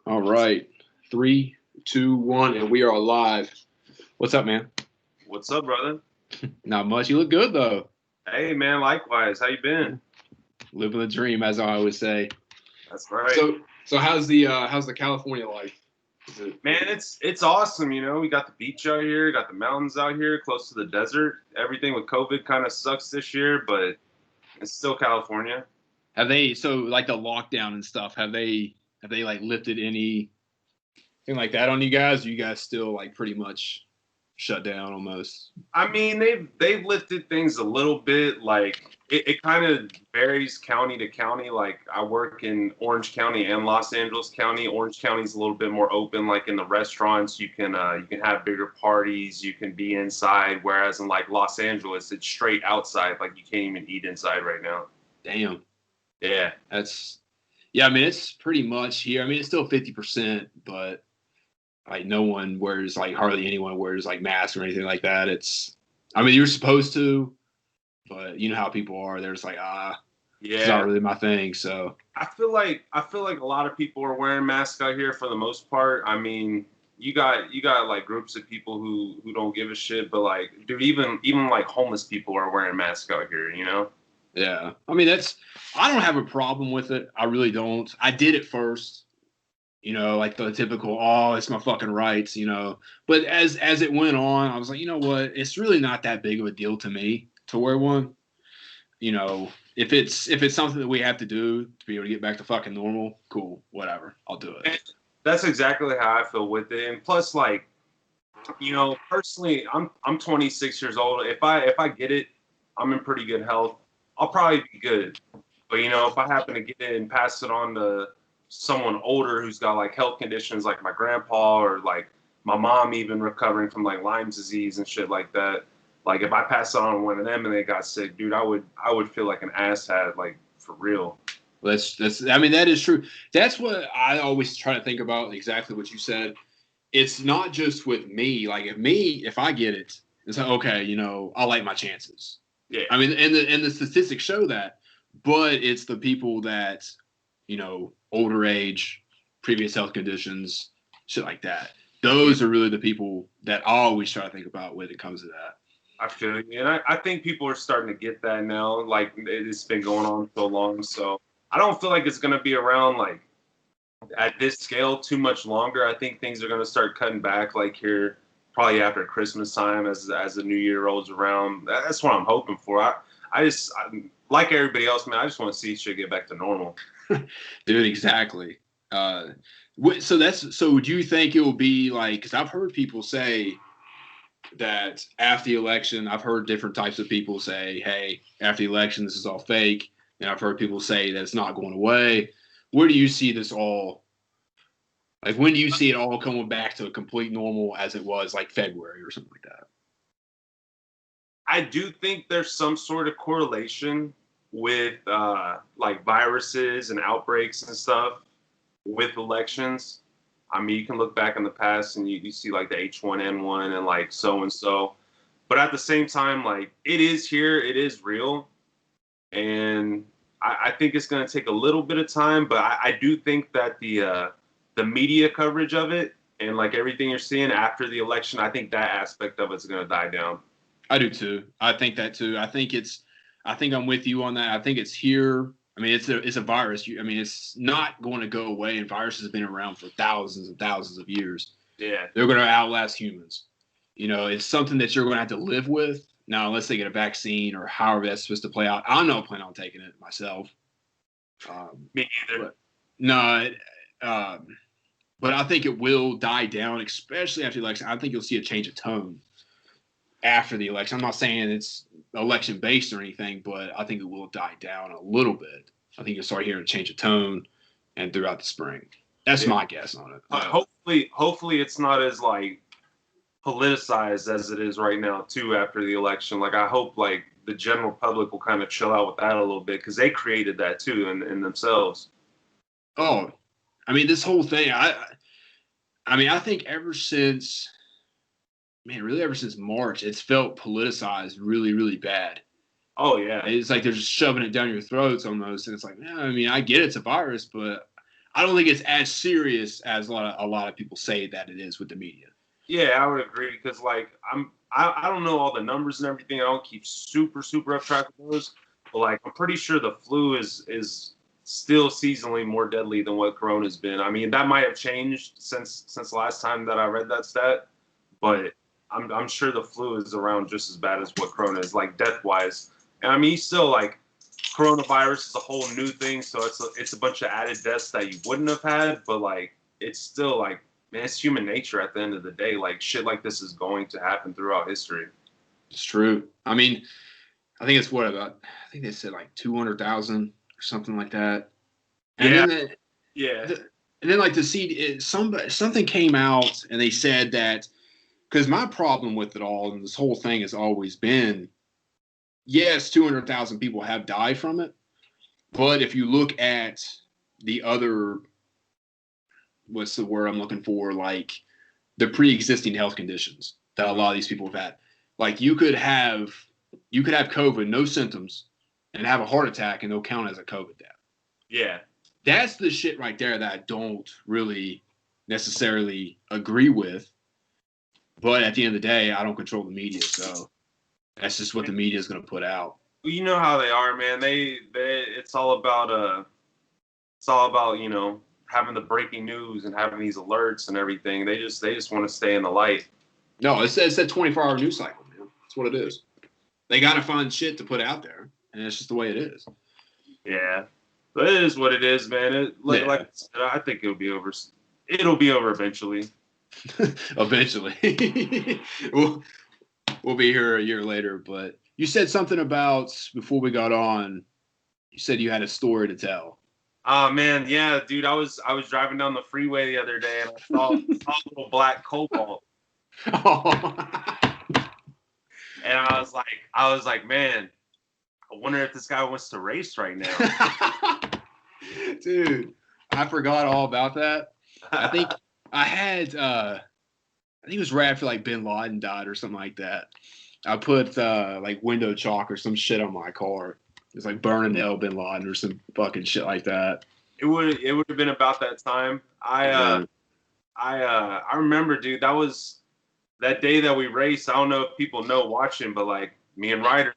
All right. Three, two, one, and we are live. What's up, man? What's up, brother? Not much. You look good though. Hey, man. Likewise. How you been? Living the dream, as I always say. That's right, So how's the California life? Is it man. It's awesome. We got the beach out here, got the mountains out here, close to the desert. Everything with COVID kind of sucks this year, but it's still California. have they so like the lockdown and stuff? Have they like lifted anything like that on you guys? Or you guys still like pretty much shut down almost? I mean, they've lifted things a little bit. Like it kind of varies county to county. Like I work in Orange County and Los Angeles County. Orange County's a little bit more open. Like in the restaurants, you can have bigger parties. You can be inside. Whereas in like Los Angeles, it's straight outside. Like you can't even eat inside right now. Damn. Yeah. That's yeah. I mean, it's pretty much here. I mean, it's still 50%, but like no one wears like hardly anyone wears like masks or anything like that. I mean, you're supposed to, but you know how people are. They're just like, it's not Yeah. really my thing. So I feel like a lot of people are wearing masks out here for the most part. I mean, you got like groups of people who don't give a shit, but like dude, even like homeless people are wearing masks out here. yeah, I mean I don't have a problem with it. I really don't. I did it first, like the typical, oh, it's my fucking rights. But as it went on, I was like, you know what? It's really not that big of a deal to me to wear one. If it's something that we have to do to be able to get back to fucking normal, cool, whatever, I'll do it. And that's exactly how I feel with it. And plus, like, personally, I'm 26 years old. If I get it, I'm in pretty good health. I'll probably be good. But if I happen to get it and pass it on to someone older who's got like health conditions, like my grandpa or like my mom, even recovering from like Lyme's disease and shit like that. Like if I pass it on to one of them and they got sick, dude, I would feel like an asshat, like for real. That's I mean that is true. That's what I always try to think about. Exactly what you said. It's not just with me. Like if I get it, it's like okay, I like my chances. Yeah. I mean, and the statistics show that, but it's the people that, older age, previous health conditions, shit like that. Yeah. Those are really the people that I always try to think about when it comes to that. I feel you. And I think people are starting to get that now. Like it's been going on so long. So I don't feel like it's going to be around like at this scale too much longer. I think things are going to start cutting back like here probably after Christmas time as the new year rolls around. That's what I'm hoping for. Like everybody else, man, I just want to see shit get back to normal. Dude, exactly. So do you think it will be like, because I've heard people say that after the election, I've heard different types of people say, hey, after the election, this is all fake. And I've heard people say that it's not going away. Where do you see this all? Like, when do you see it all coming back to a complete normal as it was like February or something like that? I do think there's some sort of correlation with like viruses and outbreaks and stuff with elections. I mean, you can look back in the past and you see like the H1N1 and like so and so. But at the same time, like it is here, it is real. And I think it's going to take a little bit of time. But I do think that the media coverage of it and like everything you're seeing after the election, I think that aspect of it's going to die down. I do too. I think that too. I think I'm with you on that. I think it's here. I mean, it's a virus. I mean, it's not going to go away. And viruses have been around for thousands and thousands of years. Yeah. They're going to outlast humans. It's something that you're going to have to live with now, unless they get a vaccine or however that's supposed to play out. I'm not planning on taking it myself. Me either. But no, but I think it will die down, especially after the election. I think you'll see a change of tone after the election. I'm not saying it's election based or anything, but I think it will die down a little bit. I think you'll start hearing a change of tone and throughout the spring. That's my guess on it. Hopefully it's not as like politicized as it is right now too after the election. Like I hope like the general public will kind of chill out with that a little bit because they created that too in themselves. Oh, I mean, this whole thing, I mean, I think really ever since March, it's felt politicized really, really bad. Oh yeah. It's like they're just shoving it down your throats almost. And it's like, I mean, I get it's a virus, but I don't think it's as serious as a lot of people say that it is with the media. Yeah, I would agree because like I don't know all the numbers and everything. I don't keep super up track of those, but like I'm pretty sure the flu is still seasonally more deadly than what Corona's been. I mean, that might have changed since last time that I read that stat, but I'm sure the flu is around just as bad as what Corona is, like death wise. And I mean, still like coronavirus is a whole new thing, so it's a bunch of added deaths that you wouldn't have had, but like it's still like, man, it's human nature at the end of the day. Like shit like this is going to happen throughout history. It's true. I mean, I think it's what about? I think they said like 200,000 or something like that. And Yeah, then yeah, and then like to see something came out and they said that because my problem with it all and this whole thing has always been, yes, 200,000 people have died from it, but if you look at the other, what's the word I'm looking for, like the pre-existing health conditions that a lot of these people have had, like you could have COVID, no symptoms, and have a heart attack, and they'll count as a COVID death. yeah. That's the shit right there that I don't really necessarily agree with. But at the end of the day, I don't control the media, so that's just what the media is going to put out. Well, you know how they are, man. They it's all about having the breaking news and having these alerts and everything. They just want to stay in the light. No, it's that 24-hour news cycle, man. That's what it is. They got to find shit to put out there, and it's just the way it is. Yeah, but it is what it is, man. Like I said, I think it'll be over. It'll be over eventually. Eventually. we'll be here a year later, but you said something about, before we got on, you said you had a story to tell. Oh man, yeah, dude. I was driving down the freeway the other day and I saw a little black cobalt. Oh. And I was like, man, I wonder if this guy wants to race right now. Dude, I forgot all about that. I think I had I think it was right after like Bin Laden died or something like that. I put like window chalk or some shit on my car. It's like burning hell Bin Laden or some fucking shit like that. It would have been about that time. I remember, dude. That was that day that we raced. I don't know if people know watching, but like me and Ryder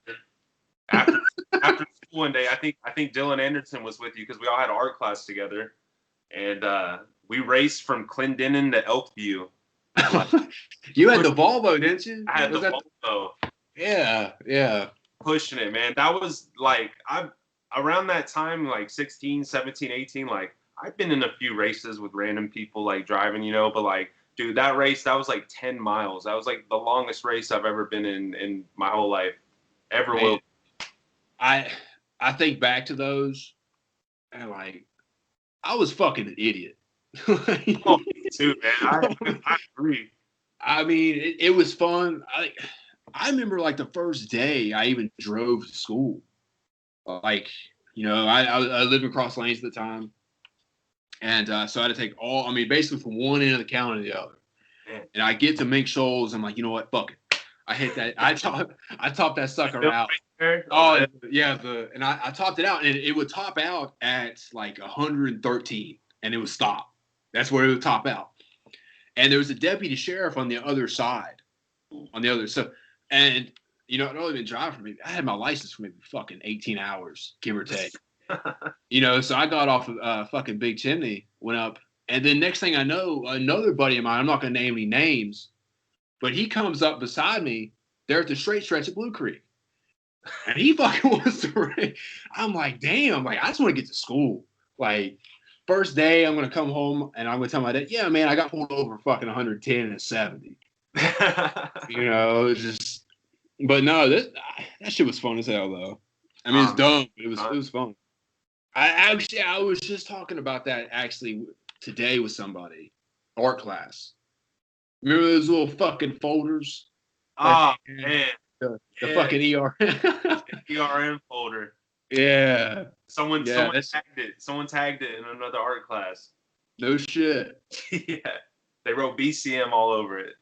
after school one day, I think Dylan Anderson was with you because we all had art class together, and we raced from Clendenin to Elkview. You had the Volvo, didn't you? I had the Volvo. Yeah. Pushing it, man. That was like around that time, like 16, 17, 18, like I've been in a few races with random people like driving, but like, dude, that race, that was like 10 miles. That was like the longest race I've ever been in my whole life. Ever Man, will. I think back to those and like I was fucking an idiot. Oh, me too, man. I agree. I mean, it was fun. I remember like the first day I even drove to school. Like, I lived across lanes at the time. And so I had to take basically from one end of the county to the other. Man. And I get to Mink Shoals. I'm like, you know what? Fuck it. I hit that. I topped that sucker out. Right, oh, yeah. And I topped it out. And it would top out at like 113. And it would stop. That's where it would top out. And there was a deputy sheriff on the other side. So, and I'd only been driving for maybe, I had my license for maybe fucking 18 hours, give or take. So I got off of fucking Big Chimney, went up, and then next thing I know, another buddy of mine, I'm not gonna name any names, but he comes up beside me. They're at the straight stretch at Blue Creek, and he fucking wants to race. I'm like, damn, like I just want to get to school. Like first day, I'm gonna come home and I'm gonna tell my dad, yeah, man, I got pulled over fucking 110 and a 70. It's just, but no, that shit was fun as hell though. I mean, it's dumb, but it was fun. I was just talking about that actually today with somebody, art class. Remember those little fucking folders? Oh man, the fucking ERM. ERM folder. Yeah. Someone tagged it. Someone tagged it in another art class. No shit. Yeah, they wrote BCM all over it.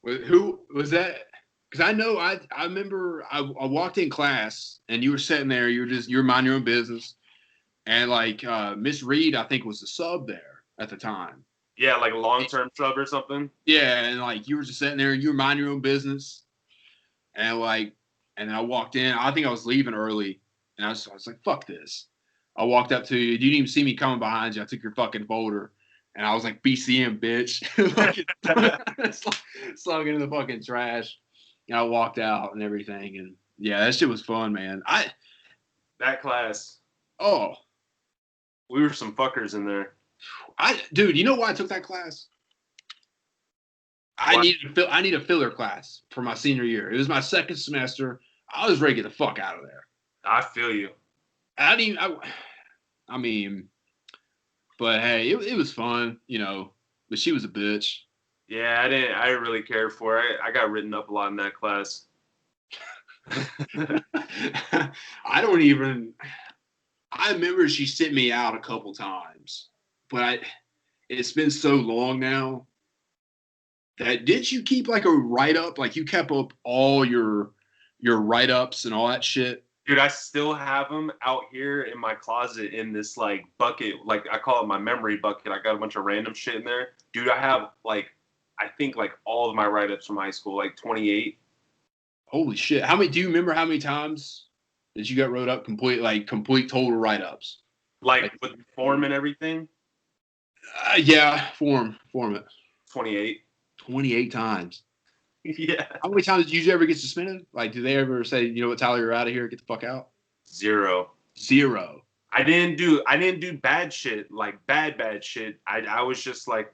Who was that? Because I know I remember I walked in class and you were sitting there. You were minding your own business, And like Miss Reed, I think was the sub there at the time. Yeah, like a long-term sub or something. Yeah, and like you were just sitting there and you were minding your own business. And like, and then I walked in. I think I was leaving early, and I was like, "Fuck this." I walked up to you. You didn't even see me coming behind you. I took your fucking folder, and I was like, "BCM, bitch!" Slung it in the fucking trash. And I walked out and everything, and yeah, that shit was fun, man. That class, Oh, we were some fuckers in there. Dude, you know why I took that class? I need a filler class for my senior year. It was my second semester. I was ready to get the fuck out of there. I feel you. I mean, but hey, it was fun, you know. But she was a bitch. Yeah, I didn't really care for it. I got written up a lot in that class. I remember she sent me out a couple times, but it's been so long now that did you keep like a write up? Like you kept up all your write ups and all that shit? Dude, I still have them out here in my closet in this like bucket, like I call it my memory bucket. I got a bunch of random shit in there. Dude, I have like I think like all of my write ups from high school, like 28. Holy shit! Do you remember how many times that you got wrote up? Complete total write ups. Like with form and everything. Yeah, form it. 28. 28 times. Yeah. How many times did you ever get suspended? Like, do they ever say, you know what, Tyler, you're out of here, get the fuck out? Zero. I didn't do bad shit, like bad shit. I was just a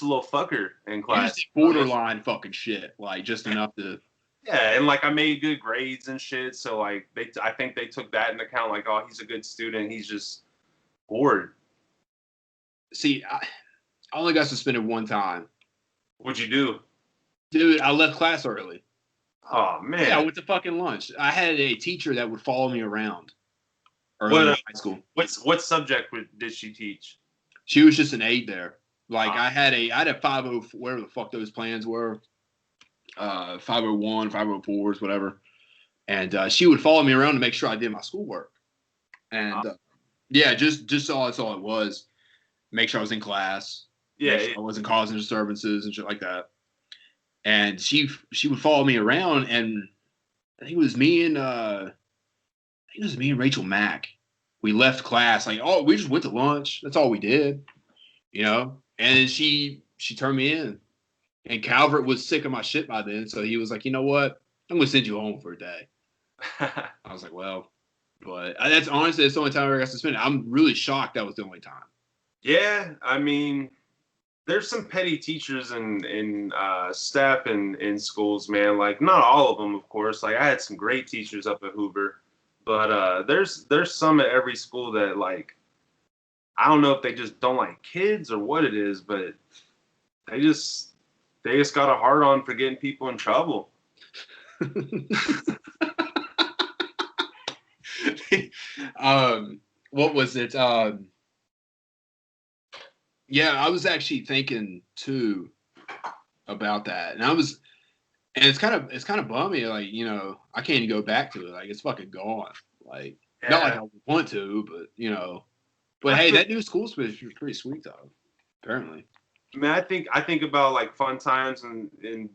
little fucker in class. You just did borderline fucking shit, like just enough to. Yeah, and like I made good grades and shit, so like I think they took that into account. Like, oh, he's a good student, he's just bored. See, I only got suspended one time. What'd you do? Dude, I left class early. Oh man. Yeah, I went to fucking lunch. I had a teacher that would follow me around early in high school. What subject did she teach? She was just an aide there. Like I had a 50, whatever the fuck those plans were, 501, 504s, whatever. And she would follow me around to make sure I did my schoolwork. And yeah, just all that's all it was. Make sure I was in class. Yeah, sure I wasn't causing disturbances and shit like that. And she would follow me around, and I think it was me and Rachel Mack. We left class we just went to lunch. That's all we did, you know. And then she turned me in, and Calvert was sick of my shit by then, so he was like, you know what, I'm gonna send you home for a day. I was like, well, but that's honestly the only time I ever got suspended. I'm really shocked that was the only time. Yeah, I mean, there's some petty teachers and staff in schools, man. Like, not all of them, of course. Like, I had some great teachers up at Hoover, but there's some at every school that, like, I don't know if they just don't like kids or what it is, but they just got a hard on for getting people in trouble. What was it? Yeah, I was actually thinking too about that, and it's kind of bummy. Like, you know, I can't even go back to it. Like, it's fucking gone. Like, not like I want to, but you know. But hey, that new school switch was pretty sweet though. Apparently. I mean, I think about like fun times and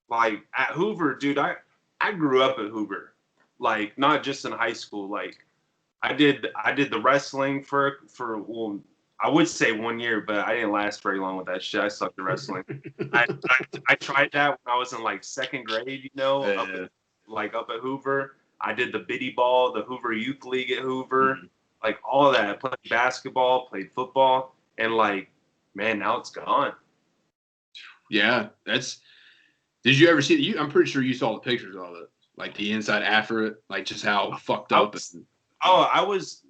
like at Hoover, dude. I grew up at Hoover, like not just in high school. Like I did the wrestling for well, I would say 1 year, but I didn't last very long with that shit. I sucked at wrestling. I tried that when I was in like second grade, you know, up at Hoover. I did the biddy ball, the Hoover Youth League at Hoover, like all of that. I played basketball, played football, and like, man, now it's gone. Yeah, did you ever see? I'm pretty sure you saw the pictures of it, like the inside after it, like just how fucked up. I was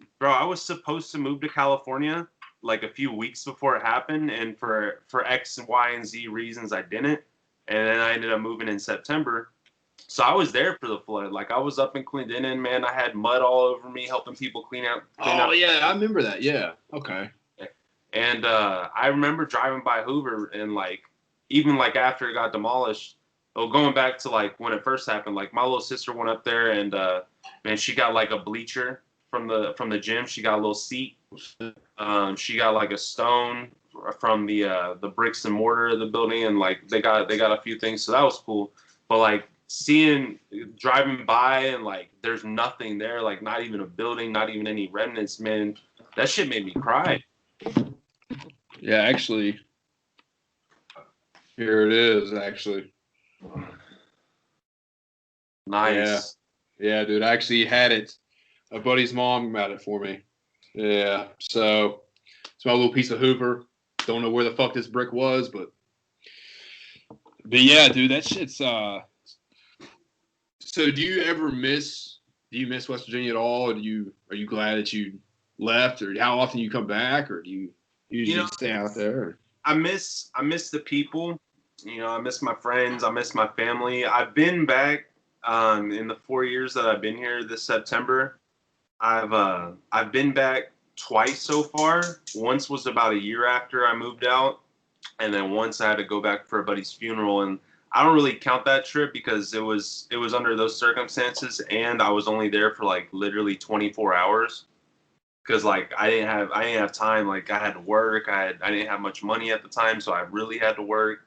supposed to move to California like a few weeks before it happened, and for X and Y and Z reasons I didn't, and then I ended up moving in September. So I was there for the flood. Like I was up in Clendenin, man. I had mud all over me, helping people clean out. Yeah, I remember that. Yeah, okay. And I remember driving by Hoover, and like even like after it got demolished, going back to like when it first happened, like my little sister went up there, and man, she got like a bleacher from the gym. She got a little seat. She got like a stone from the bricks and mortar of the building, and like they got a few things, so that was cool. But like driving by and like there's nothing there, like not even a building, not even any remnants, man. That shit made me cry. Yeah, actually, here it is. Actually, nice. Yeah, dude. I actually had it. A buddy's mom got it for me. Yeah, so it's my little piece of Hoover. Don't know where the fuck this brick was, but yeah, dude, that shit's So do you ever miss West Virginia at all? Or are you glad that you left, or how often you come back, or do you usually stay out there? I miss the people. I miss my friends. I miss my family. I've been back in the 4 years that I've been here this September. I've been back twice so far. Once was about a year after I moved out, and then once I had to go back for a buddy's funeral. And I don't really count that trip because it was under those circumstances, and I was only there for like literally 24 hours because like I didn't have time. Like I had to work. I didn't have much money at the time, so I really had to work.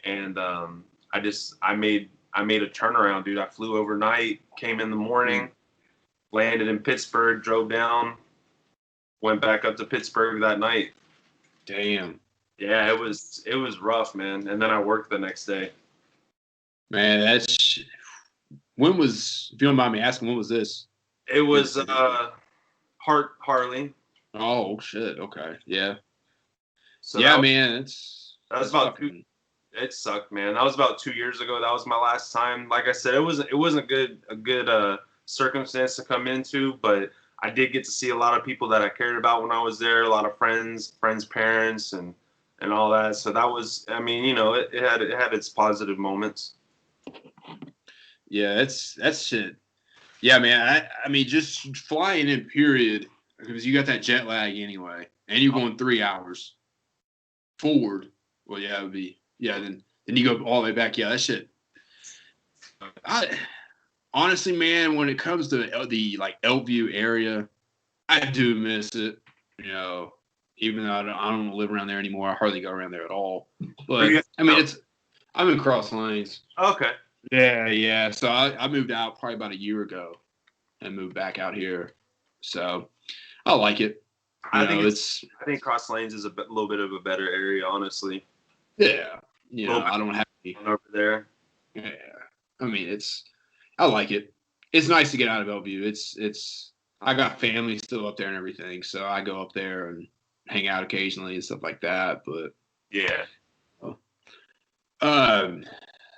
And I made a turnaround, dude. I flew overnight, came in the morning, landed in Pittsburgh, drove down, went back up to Pittsburgh that night. Damn. Yeah, it was rough, man. And then I worked the next day. Man, when was, if you don't mind me asking, when was this? It was Harley. Oh shit. Okay. Yeah. So yeah, man. That was about fucking... It sucked, man. That was about 2 years ago. That was my last time. Like I said, it wasn't a good circumstance to come into, but I did get to see a lot of people that I cared about when I was there. A lot of friends' parents, and all that. So that was, I mean, it had its positive moments. Yeah, that's shit. Yeah, man. I mean, just flying in, period, because you got that jet lag anyway, and you're going 3 hours forward. Well, yeah, it would be. Yeah, then you go all the way back. Yeah, that shit. Honestly, man, when it comes to the like Elkview area, I do miss it. Even though I don't live around there anymore, I hardly go around there at all. But I mean, I'm in Cross Lanes. Okay. Yeah. So I moved out probably about a year ago, and moved back out here. So I like it. I think Cross Lanes is a little bit of a better area, honestly. Yeah. I don't have any over there. Yeah. I mean, I like it. It's nice to get out of Bellevue. I got family still up there and everything, so I go up there and hang out occasionally and stuff like that. But yeah.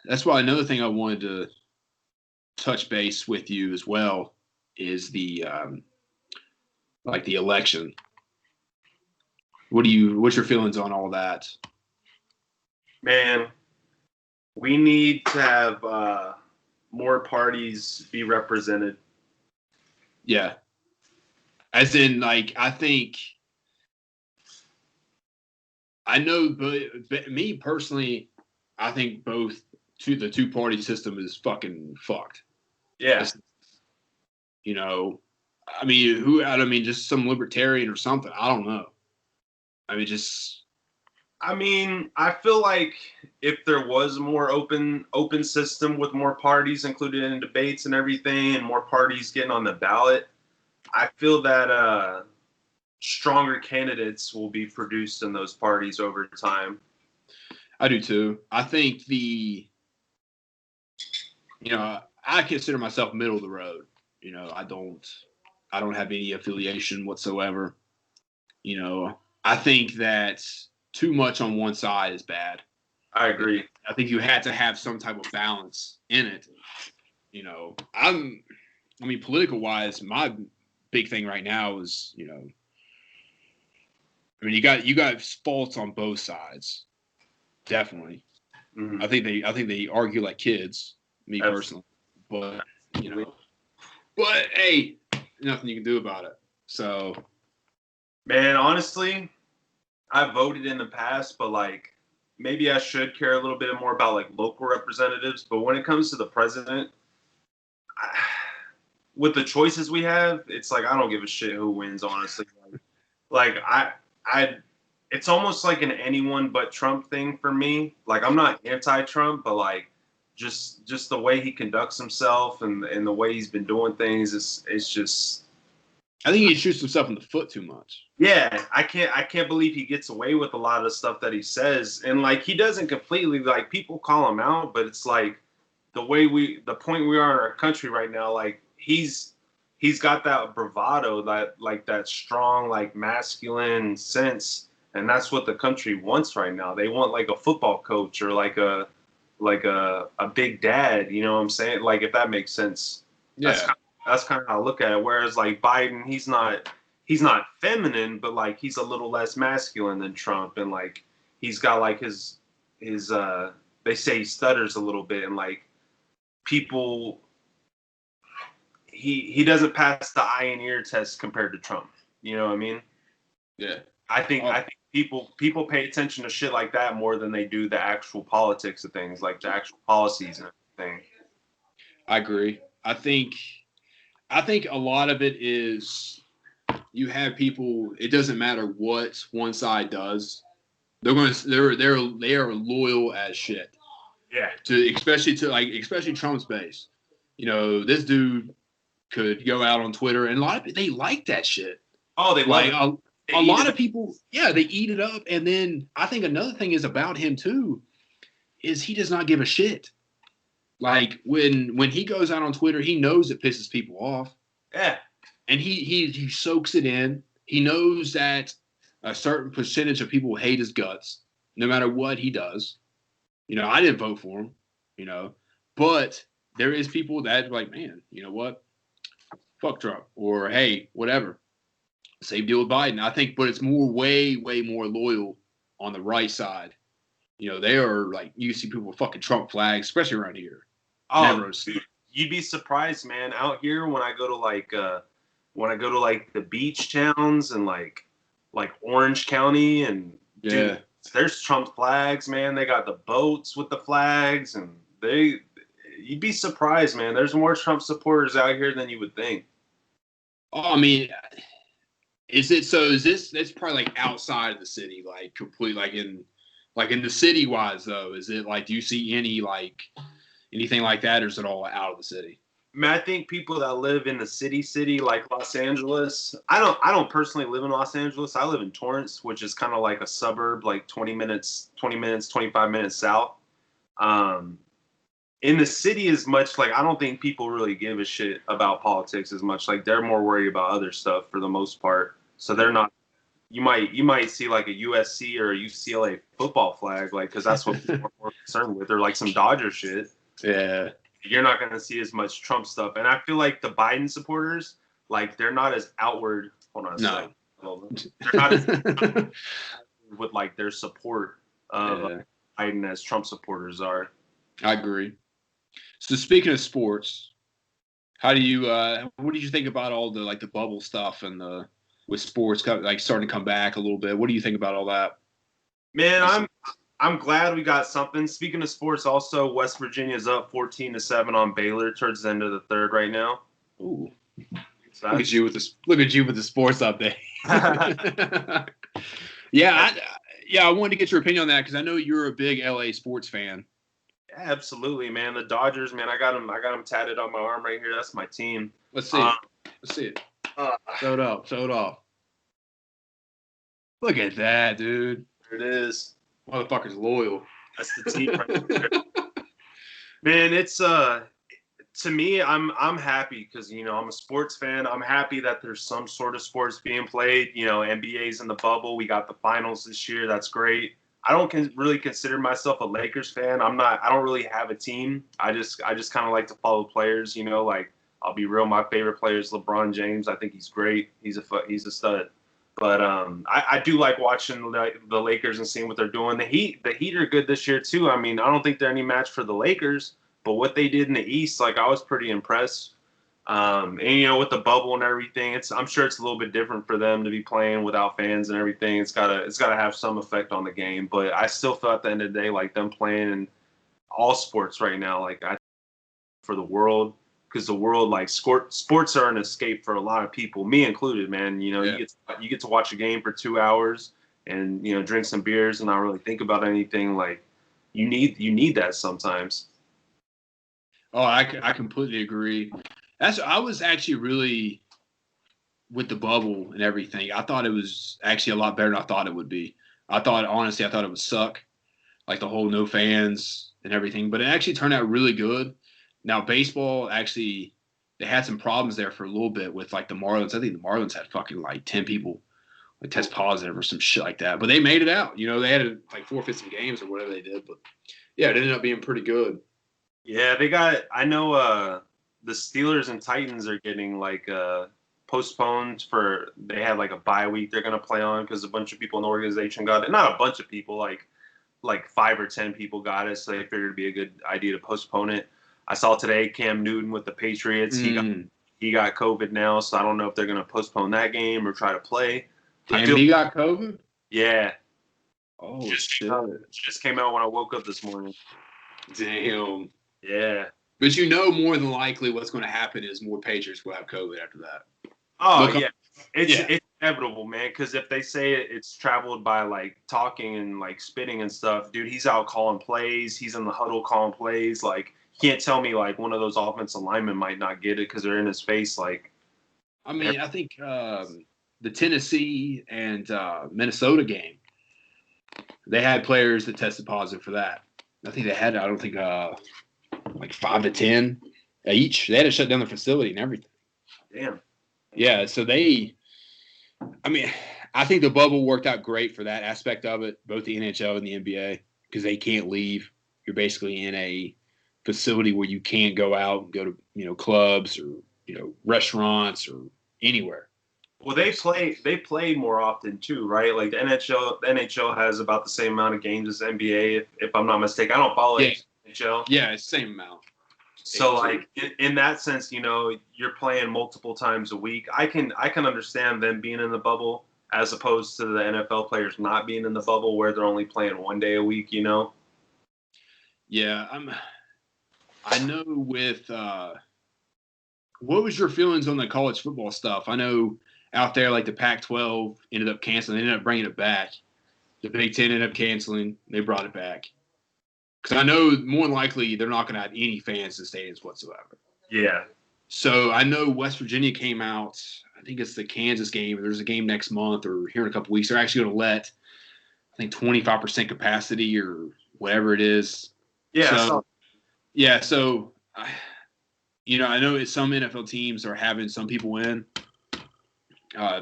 That's why another thing I wanted to touch base with you as well is the the election. What's your feelings on all that? Man, we need to have more parties be represented. Yeah. As in, like, I know, but me personally, I think the two-party system is fucking fucked. Yeah. I mean, just some libertarian or something. I don't know. I feel like if there was a more open system with more parties included in debates and everything, and more parties getting on the ballot, I feel that stronger candidates will be produced in those parties over time. I do too. I think I consider myself middle of the road. I don't have any affiliation whatsoever. I think that too much on one side is bad. I agree. I think you had to have some type of balance in it. Political wise, my big thing right now is, you got faults on both sides. Definitely. Mm-hmm. I think they argue like kids, me personally. But, but hey, nothing you can do about it. So, man, honestly, I voted in the past, but like maybe I should care a little bit more about like local representatives. But when it comes to the president, with the choices we have, it's like I don't give a shit who wins, honestly. Like I it's almost like an anyone but Trump thing for me. Like I'm not anti-Trump, but like just the way he conducts himself and the way he's been doing things is it's just I think he shoots himself in the foot too much. yeah, I can't believe he gets away with a lot of the stuff that he says. And like he doesn't completely like people call him out, but it's like the point we are in our country right now, like he's got that bravado, that strong, like masculine sense, and that's what the country wants right now. They want like a football coach or like a big dad, you know what I'm saying? Like if that makes sense. Yeah. That's kind of how I look at it. Whereas like Biden, he's not feminine, but like he's a little less masculine than Trump, and like he's got like his they say he stutters a little bit, and like people he doesn't pass the eye and ear test compared to Trump. You know what I mean? Yeah. I think people pay attention to shit like that more than they do the actual politics of things, like the actual policies and everything. I agree. I think a lot of it is you have people. It doesn't matter what one side does. They are loyal as shit. Yeah. Especially Trump's base. You know, this dude could go out on Twitter, and a lot of people, they like that shit. Oh, they like love it. A lot of people, yeah, they eat it up. And then I think another thing is about him too, is he does not give a shit. Like when he goes out on Twitter, he knows it pisses people off. Yeah. And he soaks it in. He knows that a certain percentage of people hate his guts, no matter what he does. You know, I didn't vote for him, you know, but there is people that like, man, you know what? Fuck Trump, or hey, whatever. Same deal with Biden. I think, but it's way more loyal on the right side. You know, they are like, you see people with fucking Trump flags, especially around here. Oh, dude, you'd be surprised, man. Out here, when I go to like the beach towns and like Orange County, and dude, there's Trump flags, man. They got the boats with the flags, and you'd be surprised, man. There's more Trump supporters out here than you would think. Oh, I mean, is this that's probably like outside of the city, like completely like in the city wise though, is it like, do you see anything like that, or is it all out of the city? I mean, I think people that live in the city like Los Angeles. I don't personally live in Los Angeles. I live in Torrance, which is kind of like a suburb, like 25 minutes south. In the city, as much, like, I don't think people really give a shit about politics as much. Like, they're more worried about other stuff for the most part. So they're not. You might see like a USC or a UCLA football flag, like, because that's what people are more concerned with, or like some Dodger shit. Yeah. You're not going to see as much Trump stuff. And I feel like the Biden supporters, like, they're not as outward. Hold on a second. They're not as with like their support of Biden as Trump supporters are. I agree. So speaking of sports, how do you what did you think about all the like the bubble stuff and with sports like starting to come back a little bit? What do you think about all that? Man, I'm glad we got something. Speaking of sports, also West Virginia's up 14-7 on Baylor towards the end of the third right now. Ooh. So look at you with the sports update. I wanted to get your opinion on that because I know you're a big LA sports fan. Yeah, absolutely, man. The Dodgers, man. I got them tatted on my arm right here. That's my team. Let's see it. Let's see it. Show it off. Show it off. Look at that, dude. There it is. Motherfucker's loyal. That's the team right there. Man, it's to me, I'm happy because, you know, I'm a sports fan. I'm happy that there's some sort of sports being played. You know, NBA's in the bubble. We got the finals this year. That's great. I don't really consider myself a Lakers fan. I don't really have a team. I just kind of like to follow players, you know, like, I'll be real. My favorite player is LeBron James. I think he's great. He's a stud. But I do like watching the Lakers and seeing what they're doing. The Heat are good this year too. I mean, I don't think they're any match for the Lakers, but what they did in the East, like, I was pretty impressed. And you know, with the bubble and everything, I'm sure it's a little bit different for them to be playing without fans and everything. It's gotta have some effect on the game. But I still feel at the end of the day, like, them playing in all sports right now, like, for the world, because the world, like, sports are an escape for a lot of people, me included, man. You know, Yeah. you get to watch a game for 2 hours and, you know, drink some beers and not really think about anything. Like, you need that sometimes. Oh, I completely agree. I was actually really with the bubble and everything. I thought it was actually a lot better than I thought it would be. Honestly, I thought it would suck, like the whole no fans and everything. But it actually turned out really good. Now baseball actually, they had some problems there for a little bit with like the Marlins. I think the Marlins had fucking like 10 people like test positive or some shit like that. But they made it out. You know, they had to like forfeit some games or whatever they did. But yeah, it ended up being pretty good. Yeah, I know the Steelers and Titans are getting like postponed they had like a bye week they're going to play on because a bunch of people in the organization got it. Not a bunch of people, like 5 or 10 people got it, so they figured it'd be a good idea to postpone it. I saw today Cam Newton with the Patriots. He got COVID now, so I don't know if they're going to postpone that game or try to play. Damn, he got COVID? Yeah. Oh, shit. Just came out when I woke up this morning. Damn. Yeah. But you know more than likely what's going to happen is more Patriots will have COVID after that. Oh, yeah. It's inevitable, man, because if they say it's traveled by, like, talking and, like, spitting and stuff, dude, he's out calling plays. He's in the huddle calling plays. Like, he can't tell me, like, one of those offensive linemen might not get it because they're in his face. Like, I mean, I think the Tennessee and Minnesota game, they had players that tested positive for that. I think they had, I don't think, like 5 to 10 each. They had to shut down the facility and everything. Damn. Yeah, so I think the bubble worked out great for that aspect of it, both the NHL and the NBA, because they can't leave. You're basically in a facility where you can't go out and go to, you know, clubs or, you know, restaurants or anywhere. Well, they play more often too, right? Like the NHL has about the same amount of games as the NBA, if I'm not mistaken. I don't follow NHL. Yeah, it's the same amount. So, like, in that sense, you know, you're playing multiple times a week. I can understand them being in the bubble as opposed to the NFL players not being in the bubble where they're only playing one day a week, you know? Yeah, I know with what was your feelings on the college football stuff? I know out there, like the Pac-12 ended up canceling. They ended up bringing it back. The Big Ten ended up canceling. They brought it back. Because I know more than likely they're not going to have any fans in stadiums whatsoever. Yeah. So I know West Virginia came out. I think it's the Kansas game. There's a game next month or here in a couple weeks. They're actually going to let, I think, 25% capacity or whatever it is. Yeah. So you know, I know some NFL teams are having some people in.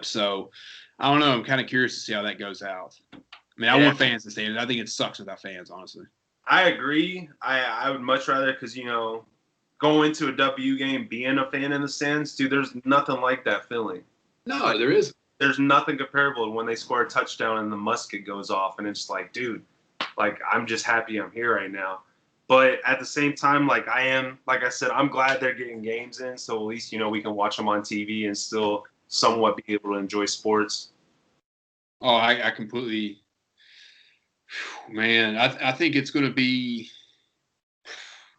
So I don't know. I'm kind of curious to see how that goes out. I mean, I want fans to stay in. I think it sucks without fans, honestly. I agree. I would much rather, because, you know, going to a W game, being a fan in the stands, dude, there's nothing like that feeling. No, there isn't. There's nothing comparable to when they score a touchdown and the musket goes off, and it's like, dude, like, I'm just happy I'm here right now. But at the same time, like I said, I'm glad they're getting games in, so at least, you know, we can watch them on TV and still somewhat be able to enjoy sports. Oh, I completely, man, I think it's going to be,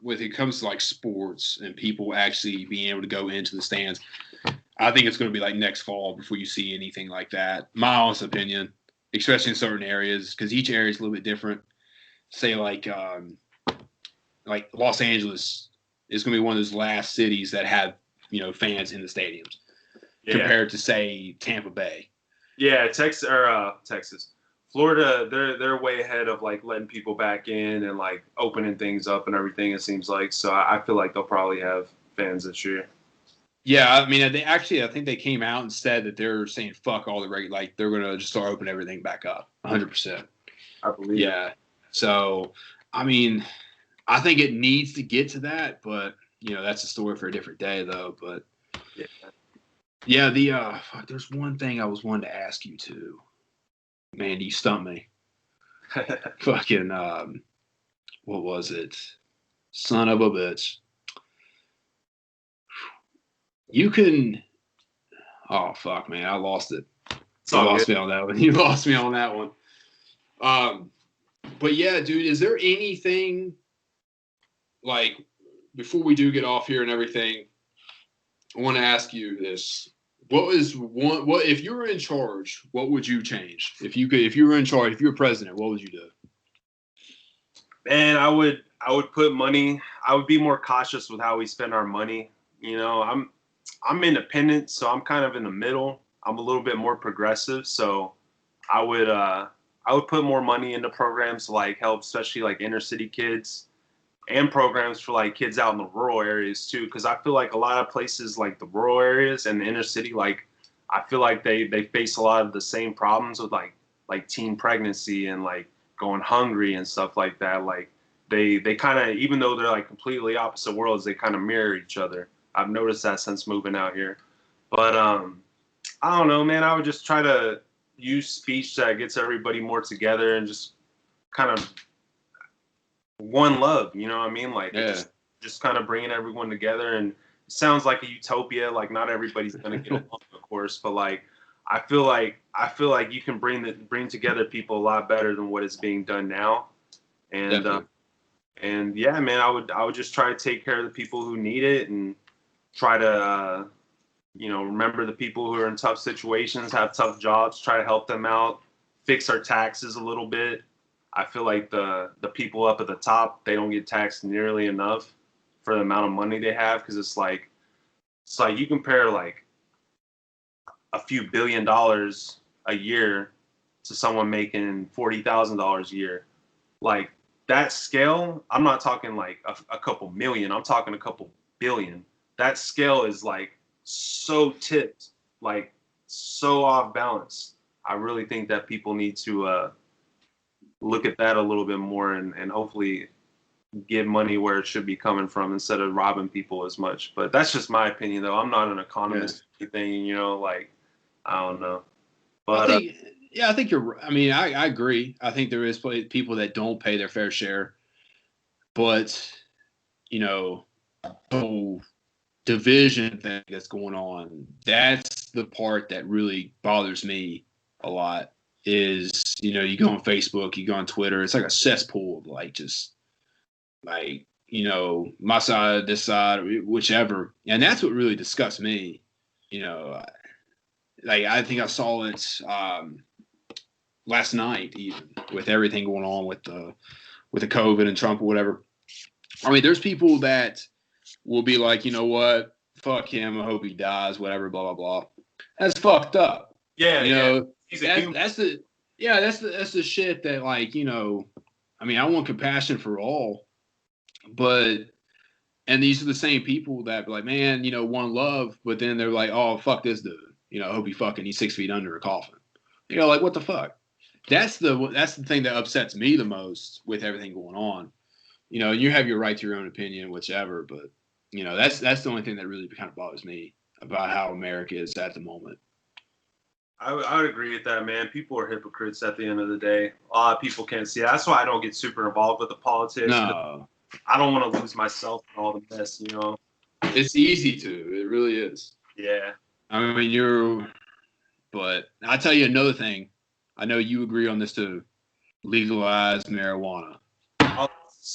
when it comes to like sports and people actually being able to go into the stands, I think it's going to be like next fall before you see anything like that. My honest opinion, especially in certain areas, because each area is a little bit different. Say like Los Angeles is going to be one of those last cities that have, you know, fans in the stadiums compared to, say, Tampa Bay. Yeah, Texas. Florida, they're way ahead of, like, letting people back in and, like, opening things up and everything, it seems like. So I feel like they'll probably have fans this year. Yeah, I mean, I think they came out and said that they're saying fuck all the regular, like they're going to just start opening everything back up, 100%. I believe. Yeah. So, I mean, I think it needs to get to that, but, you know, that's a story for a different day, though. But yeah, there's one thing I was wanting to ask you too. Man, you stumped me. Fucking, what was it? Son of a bitch. You can. Oh fuck, man! I lost it. You lost me on that one. You lost me on that one. But yeah, dude, is there anything like before we do get off here and everything? I want to ask you this. What if you were in charge, what would you change? If you were in charge, if you were president, what would you do? Man, I would put money. I would be more cautious with how we spend our money. I'm independent, so I'm kind of in the middle. I'm a little bit more progressive, so I would uh I would put more money into programs to like help, especially like inner city kids, and programs for like kids out in the rural areas too. Because I feel like a lot of places like the rural areas and the inner city, like I feel like they face a lot of the same problems with like teen pregnancy and like going hungry and stuff like that. Like they kind of, even though they're like completely opposite worlds, they kind of mirror each other. I've noticed that since moving out here. But I don't know, man. I would just try to use speech that gets everybody more together and just kind of one love. You know what I mean? Like Yeah. just kind of bringing everyone together. And it sounds like a utopia. Like not everybody's gonna get along, of course, but like I feel like you can bring together people a lot better than what is being done now. And Definitely. and yeah, man, I would just try to take care of the people who need it and try to remember the people who are in tough situations, have tough jobs, try to help them out, fix our taxes a little bit. I feel like the people up at the top, they don't get taxed nearly enough for the amount of money they have, because it's like you compare like a few $1 billion a year to someone making $40,000 a year. Like that scale, I'm not talking like a couple million, I'm talking a couple billion. That scale is like so tipped, like so off balance. I really think that people need to look at that a little bit more, and hopefully give money where it should be coming from instead of robbing people as much. But that's just my opinion, though. I'm not an Yeah. economist or anything, like I don't know. I But think, yeah, I think you're. I mean, I agree. I think there is people that don't pay their fair share, but you know, whole division thing that's going on. That's the part that really bothers me a lot. Is you go on Facebook, you go on Twitter. It's like a cesspool of like just like my side, this side, whichever, and that's what really disgusts me. You know, like I think I saw it last night, even with everything going on with the COVID and Trump or whatever. I mean, there's people that will be like, you know what, fuck him, I hope he dies, whatever, blah blah blah. That's fucked up. yeah, You yeah, know, he's a that's human. that's the yeah, that's the shit that like I mean, I want compassion for all, but and these are the same people that be like, man, one love, but then they're like, oh fuck this dude, I hope he's 6 feet under a coffin. Like what the fuck? That's the thing that upsets me the most with everything going on. You have your right to your own opinion, whichever, but that's the only thing that really kind of bothers me about how America is at the moment. I would agree with that, man. People are hypocrites at the end of the day. A lot of people can't see it. That's why I don't get super involved with the politics, because No, I don't want to lose myself in all the mess. it's easy to. It really is. Yeah. I mean, but I'll tell you another thing. I know you agree on this too. Legalize marijuana.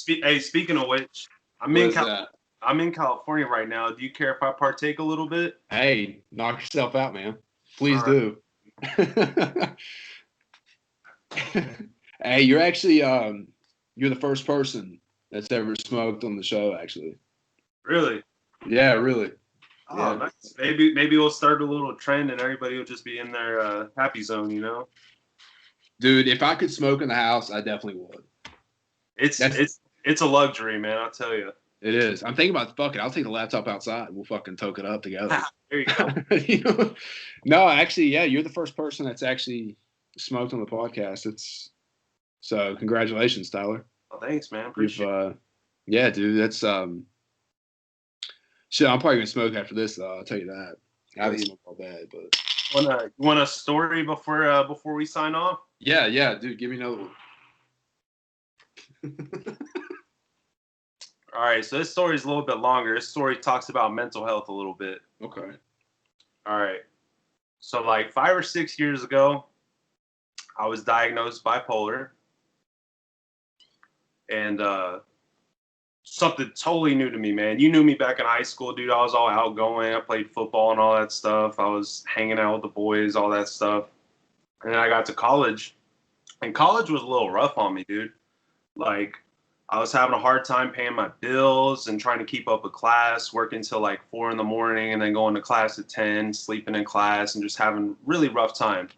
Hey, speaking of which, I'm What in is that? I'm in California right now. Do you care if I partake a little bit? Hey, knock yourself out, man. Please All do. Hey, you're actually you're the first person that's ever smoked on the show, actually. Really? Yeah, really. Oh, Yeah. nice. Maybe we'll start a little trend, and everybody will just be in their happy zone. Dude, if I could smoke in the house, I definitely would. It's That's it's it's a luxury, man. I'll tell you. it is. I'm thinking about fuck it. I'll take the laptop outside. We'll fucking toke it up together. There you go. you know? No, actually, yeah, you're the first person that's actually smoked on the podcast. It's so congratulations, Tyler. Well, thanks, man. You've Appreciate it. yeah, dude, that's shit, I'm probably gonna smoke after this though, I'll tell you that. I haven't Nice. smoked all bad, but Want a story before we sign off? yeah, dude, give me another one. All right, so this story is a little bit longer. This story talks about mental health a little bit. Okay. All right. So like 5 or 6 years ago, I was diagnosed bipolar, and something totally new to me, man. You knew me back in high school, dude. I was all outgoing. I played football and all that stuff. I was hanging out with the boys, all that stuff. And then I got to college, and college was a little rough on me, dude. Like, I was having a hard time paying my bills and trying to keep up with class, working till like 4 in the morning and then going to class at 10, sleeping in class and just having really rough time.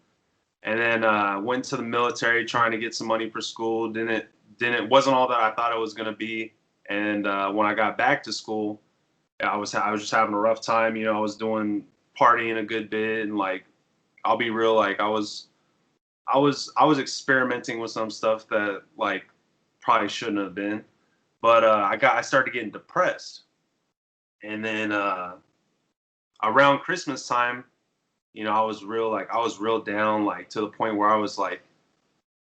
And then went to the military trying to get some money for school. Wasn't all that I thought it was going to be. And when I got back to school, I was just having a rough time. You know, I was doing partying a good bit, and like, I'll be real, like I was experimenting with some stuff that like probably shouldn't have been. But I started getting depressed, and then around Christmas time, you know, I was real down, like to the point where I was like,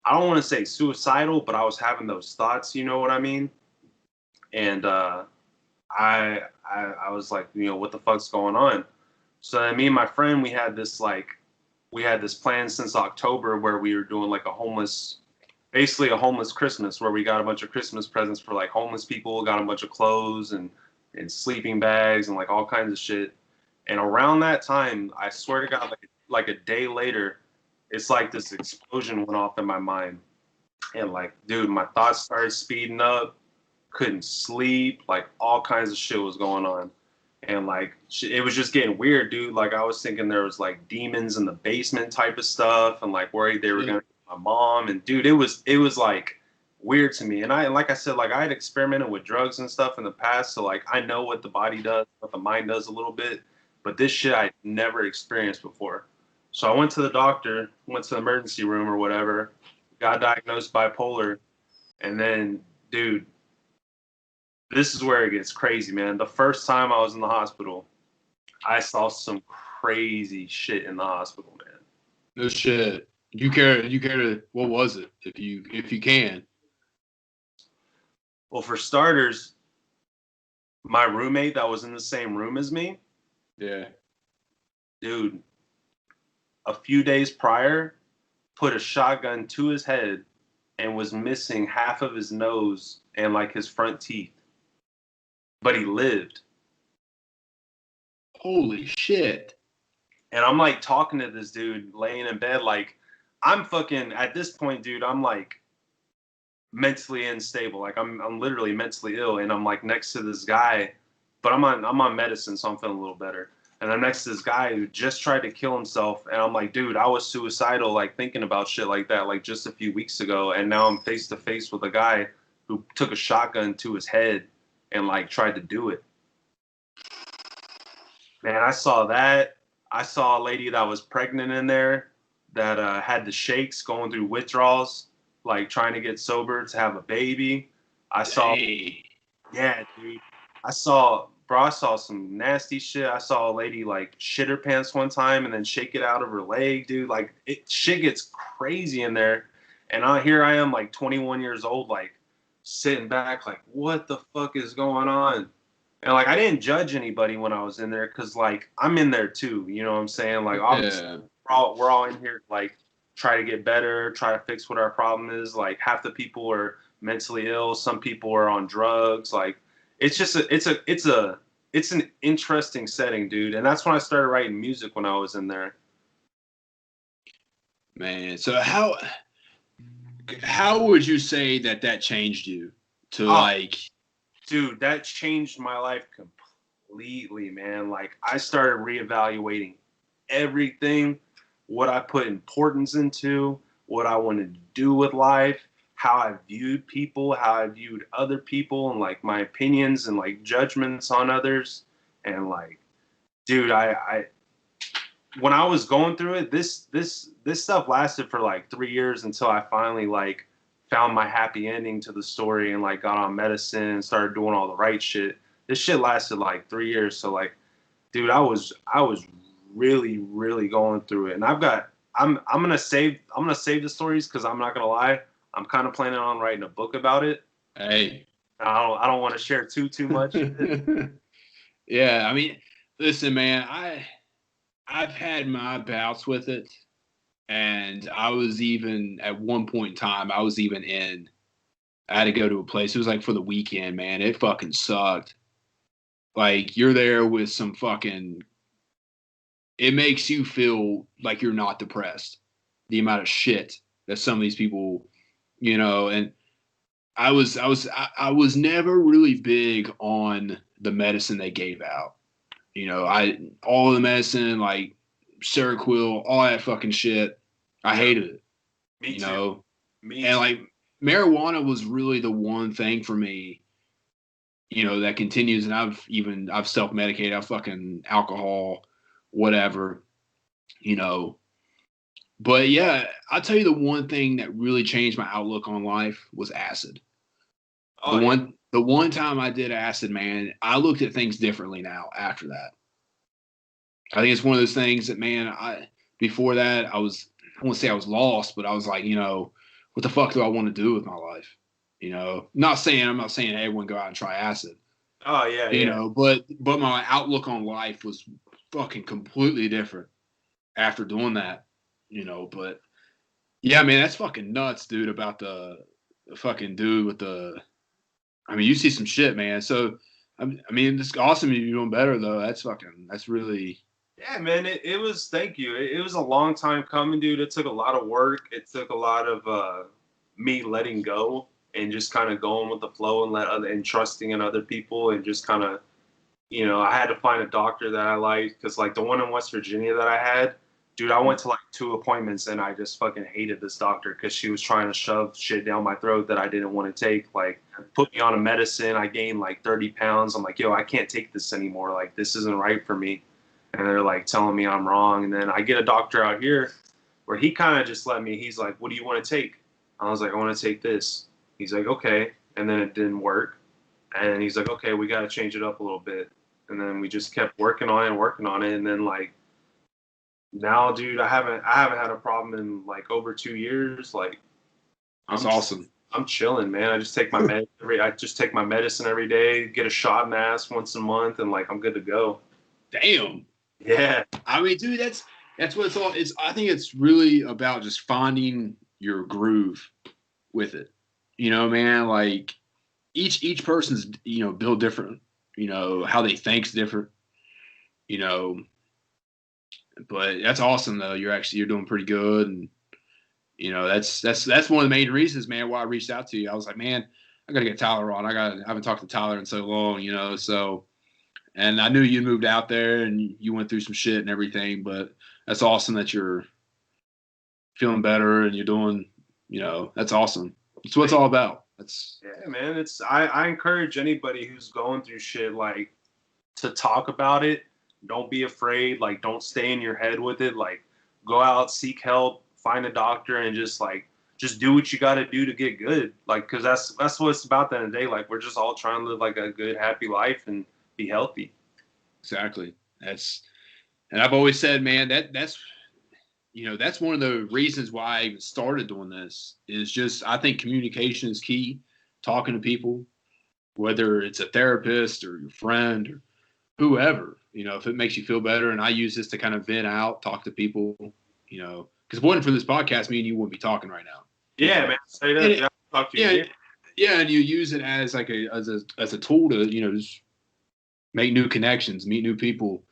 I don't want to say suicidal, but I was having those thoughts. You know what I mean? And I was like, you know, what the fuck's going on? So me and my friend, we had this plan since October where we were doing like basically a homeless Christmas, where we got a bunch of Christmas presents for like homeless people, got a bunch of clothes and sleeping bags and like all kinds of shit. And around that time, I swear to God, like a day later, it's like this explosion went off in my mind. And like, dude, my thoughts started speeding up, couldn't sleep, like all kinds of shit was going on. And like, it was just getting weird, dude. Like, I was thinking there was like demons in the basement type of stuff, and like worried they were gonna get my mom. And dude, it was like weird to me. And like I said, like I had experimented with drugs and stuff in the past, so like I know what the body does, what the mind does a little bit. But this shit I never experienced before. So I went to the doctor, went to the emergency room or whatever, got diagnosed bipolar, and then, dude, this is where it gets crazy, man. The first time I was in the hospital, I saw some crazy shit in the hospital, man. No shit. You care to, what was it, if you can? Well, for starters, my roommate that was in the same room as me, yeah, dude, a few days prior, put a shotgun to his head and was missing half of his nose and like his front teeth. But he lived. Holy shit. And I'm like talking to this dude laying in bed, like I'm fucking at this point, dude, I'm like mentally unstable. Like I'm literally mentally ill, and I'm like next to this guy, but I'm on medicine, so I'm feeling a little better. And I'm next to this guy who just tried to kill himself, and I'm like, dude, I was suicidal, like thinking about shit like that, like just a few weeks ago, and now I'm face to face with a guy who took a shotgun to his head and like tried to do it. Man, I saw that. I saw a lady that was pregnant in there that had the shakes, going through withdrawals, like trying to get sober to have a baby. I saw, yeah, dude. I saw some nasty shit. I saw a lady like shit her pants one time and then shake it out of her leg, dude. Like shit gets crazy in there. And here I am, like 21 years old, like sitting back, like what the fuck is going on? And like I didn't judge anybody when I was in there, because like I'm in there too. You know what I'm saying? Like obviously we're all in here like try to get better, try to fix what our problem is. Like half the people are mentally ill, some people are on drugs. Like it's just it's an interesting setting, dude. And that's when I started writing music, when I was in there. Man, so how would you say that changed you to like? Dude, that changed my life completely, man. Like I started reevaluating everything, what I put importance into, what I wanted to do with life, how I viewed people, how I viewed other people, and like my opinions and like judgments on others. And like, dude, I when I was going through it, this stuff lasted for like 3 years until I finally like found my happy ending to the story and like got on medicine and started doing all the right shit. This shit lasted like 3 years. So like, dude, I was really, really going through it. And I'm gonna save the stories, because I'm not gonna lie, I'm kind of planning on writing a book about it. Hey, I don't want to share too much. Yeah, I mean, listen, man, I've had my bouts with it, and I was even at one point in time, I was even in I had to go to a place. It was like for the weekend, man. It fucking sucked. Like you're there with some fucking. It makes you feel like you're not depressed. The amount of shit that some of these people, and I was never really big on the medicine they gave out. All of the medicine like Seroquel, all that fucking shit. I hated it. Me You too. know, Me and too. like marijuana was really the one thing for me, that continues. And I've self medicated. I've fucking alcohol, whatever, you know. But yeah, I'll tell you the one thing that really changed my outlook on life was acid. The Oh yeah. one time I did acid, man, I looked at things differently now after that. I think it's one of those things that, man, before that I won't say I was lost, but I was like, what the fuck do I want to do with my life? I'm not saying everyone go out and try acid, Oh yeah, yeah. but my outlook on life was fucking completely different after doing that, but yeah, man, that's fucking nuts, dude, about the fucking dude with the, I mean, you see some shit, man. So, I mean, it's awesome you're doing better though. That's really, Yeah, man, it was, thank you. It was a long time coming, dude. It took a lot of work. It took a lot of me letting go and just kind of going with the flow and and trusting in other people and just kind of, I had to find a doctor that I liked because like the one in West Virginia that I had, dude, I went to like 2 appointments and I just fucking hated this doctor because she was trying to shove shit down my throat that I didn't want to take. Like put me on a medicine. I gained like 30 pounds. I'm like, yo, I can't take this anymore. Like this isn't right for me. And they're like telling me I'm wrong. And then I get a doctor out here where he kind of just let me, he's like, what do you want to take? I was like, I want to take this. He's like, okay. And then it didn't work. And he's like, okay, we got to change it up a little bit. And then we just kept working on it and working on it. And then like now, dude, I haven't had a problem in like over 2 years. Like that's I'm awesome. I'm chilling, man. I just take my medicine every day, get a shot mask once a month, and like I'm good to go. Damn. Yeah. I mean, dude, that's what it's all. I think it's really about just finding your groove with it. Man, like each person's built different. How they think's different. You know, but that's awesome though. You're doing pretty good, and that's one of the main reasons, man, why I reached out to you. I was like, man, I gotta get Tyler on. I haven't talked to Tyler in so long, so. And I knew you moved out there and you went through some shit and everything, but that's awesome that you're feeling better and you're doing, that's awesome. It's what it's all about. That's Yeah, man. I encourage anybody who's going through shit like to talk about it. Don't be afraid. Like don't stay in your head with it. Like go out, seek help, find a doctor, and just do what you got to do to get good. Like because that's what it's about at the end of the day. Like we're just all trying to live like a good, happy life and be healthy. exactly. And I've always said, man, that's one of the reasons why I even started doing this is just, I think communication is key. Talking to people, whether it's a therapist or your friend or whoever, if it makes you feel better. And I use this to kind of vent out, talk to people, because if it wasn't for this podcast, me and you wouldn't be talking right now. Yeah, man. Straight And up. Yeah, talk to yeah, you. yeah, and you use it as like as a tool to just make new connections, meet new people,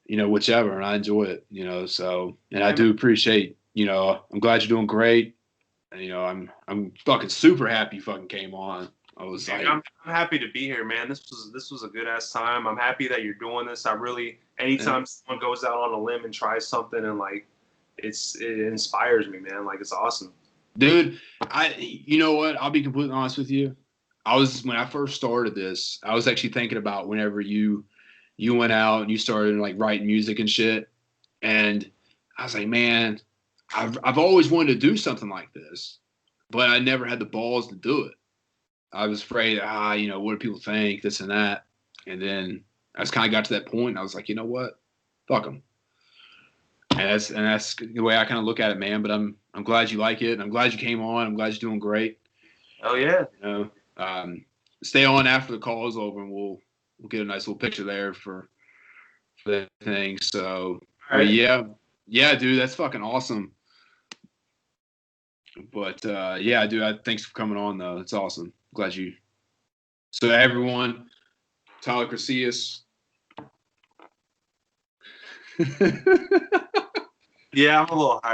whichever. And I enjoy it, So, and I Yeah, man. do appreciate, I'm glad you're doing great. And, I'm fucking super happy you fucking came on. I was Dude, like, I'm happy to be here, man. This was a good ass time. I'm happy that you're doing this. I really, yeah. anytime someone goes out on a limb and tries something and like it inspires me, man. Like it's awesome. Dude, you know what? I'll be completely honest with you. When I first started this, I was actually thinking about whenever you went out and you started like writing music and shit. And I was like, man, I've always wanted to do something like this, but I never had the balls to do it. I was afraid, what do people think, this and that. And then I just kind of got to that point and I was like, you know what? Fuck them. And that's the way I kind of look at it, man. But I'm glad you like it. And I'm glad you came on. I'm glad you're doing great. Oh yeah. You know, stay on after the call is over, and we'll get a nice little picture there for that thing. So, All but right. yeah, dude, that's fucking awesome. But yeah, dude, thanks for coming on though. It's awesome. Glad you. So everyone, Tyler Casillas. Yeah, I'm a little higher.